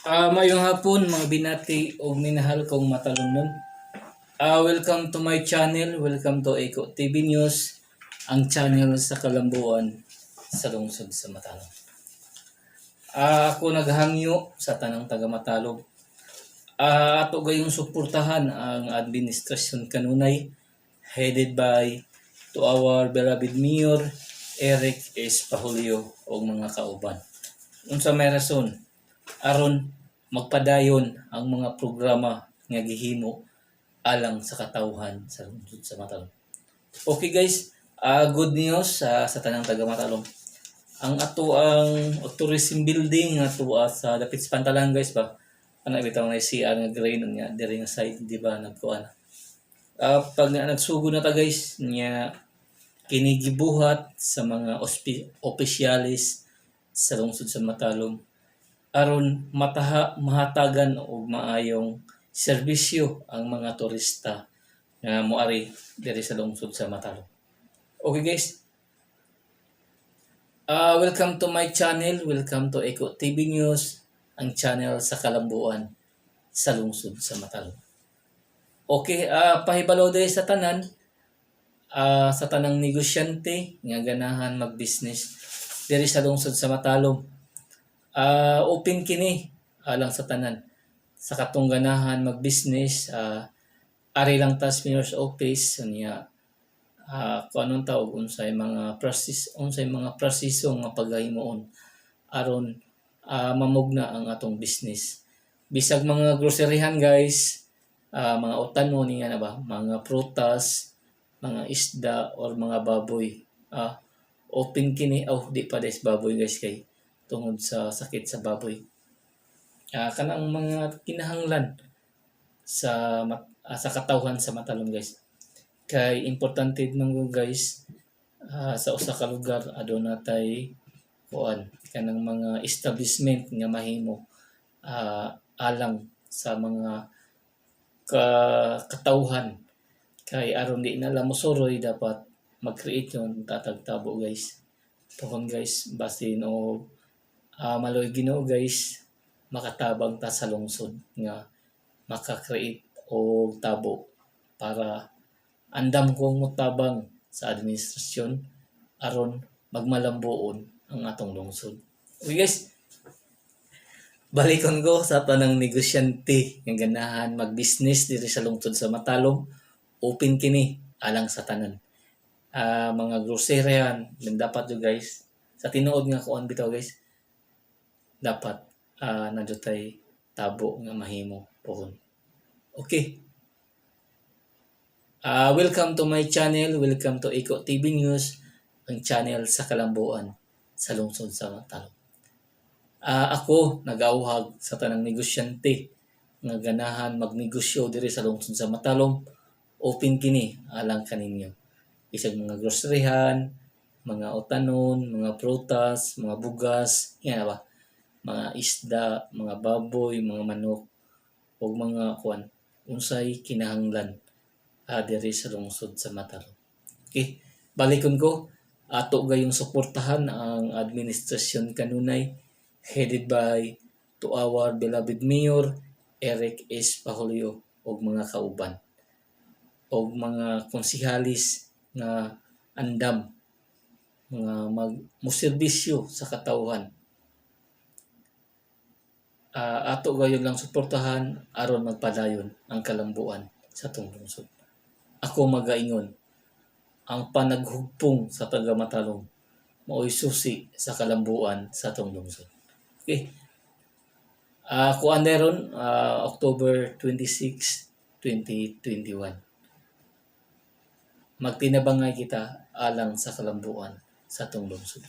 Mayong hapon mga binati o minahal kong matalungnon. Welcome to my channel. Welcome to Eco TV News, ang channel sa kalambuan sa lungsod sa Matalog. Ako naghangyo sa tanang taga Matalog. Ato gayong suportahan ang administrasyon kanunay headed by to our beloved Mayor Eric S. Pahulio o mga kauban. Unsa may rason aron magpadayon ang mga programa nga gihimo alang sa katawhan sa lungsod sa Matalom. Okay guys, good news sa tanang taga Matalom. Ang ato ang tourism building nga tuwa sa dapit sa Pantalan guys ba. Ano bitaw na CR nga grain nga diri nga site di ba nagkuan. Pag nagsugod na ta guys nya kinigibuhat sa mga opisyalis sa lungsod sa Matalom aron mahatagan og maayong serbisyo ang mga turista nga moari diri sa lungsod sa Matalom. Okay guys. Welcome to my channel. Welcome to Eco TV News, ang channel sa kalambuan sa lungsod sa Matalom. Okay, pahibalo dahil sa tanan, sa tanang negosyante nga ganahan mag-business diri sa lungsod sa Matalom. Open kini alang sa tanan sa katong ganahan mag-business. Ari lang tas mayor's office niya kung anong tawag unsay mga proseso nga paghimuon aron mamugna ang atong business. Bisag mga groceryhan guys, mga utanon niya na ba, mga prutas, mga isda or mga baboy. Open kini di pa des baboy guys kay tungod sa sakit sa baboy. Kanang mga kinahanglan sa katawhan sa Matalom guys. Kay importante man guys sa usa ka lugar aduna tay kuan kanang mga establishment nga mahimo alang sa mga katawhan kay aron di na mosuroy dapat mag-create yung tatagtabo guys. Tuhon guys basin o maloy Ginoo guys makatabang ta sa lungsod nga maka-create og tabo para andam kong mutabang sa administrasyon aron magmalambuon ang atong lungsod. Okay guys, balikon ko sa tanang negosyante nga ganahan mag-business diri sa lungsod sa Matalom. Open kini alang sa tanan. Mga groceryan dapat yo guys sa tinuod nga kuan bitaw guys dapat nadutay tabo nga mahimo pohon. Okay. Welcome to my channel. Welcome to Eco TV News, ang channel sa kalambuan sa lungsod sa Matalom. Ako nag-auhag sa tanang negosyante nga ganahan magnegosyo diri sa lungsod sa Matalom. Open kini alang kaninyo. Isag mga groceryhan, mga utanon, mga prutas, mga bugas, yan ba? Mga isda, mga baboy, mga manok, o mga kuan unsay kinahanglan diri sa lungsod sa Matalom. Okay, balikon ko ato gayong suportahan ang administrasyon kanunay headed by to our beloved Mayor Eric S. Pahulio og mga kauban og mga konsihalis nga andam mga muserbisyo sa katawhan. Ato gayon lang suportahan aron magpadayon ang kalambuan sa atong lungsod. Ako magaingon ang panaghugpong sa taga Matalom mao'y susi sa kalambuan sa atong lungsod. Okay. Kuan ron October 26, 2021. Magtinabangay kita alang sa kalambuan sa atong lungsod.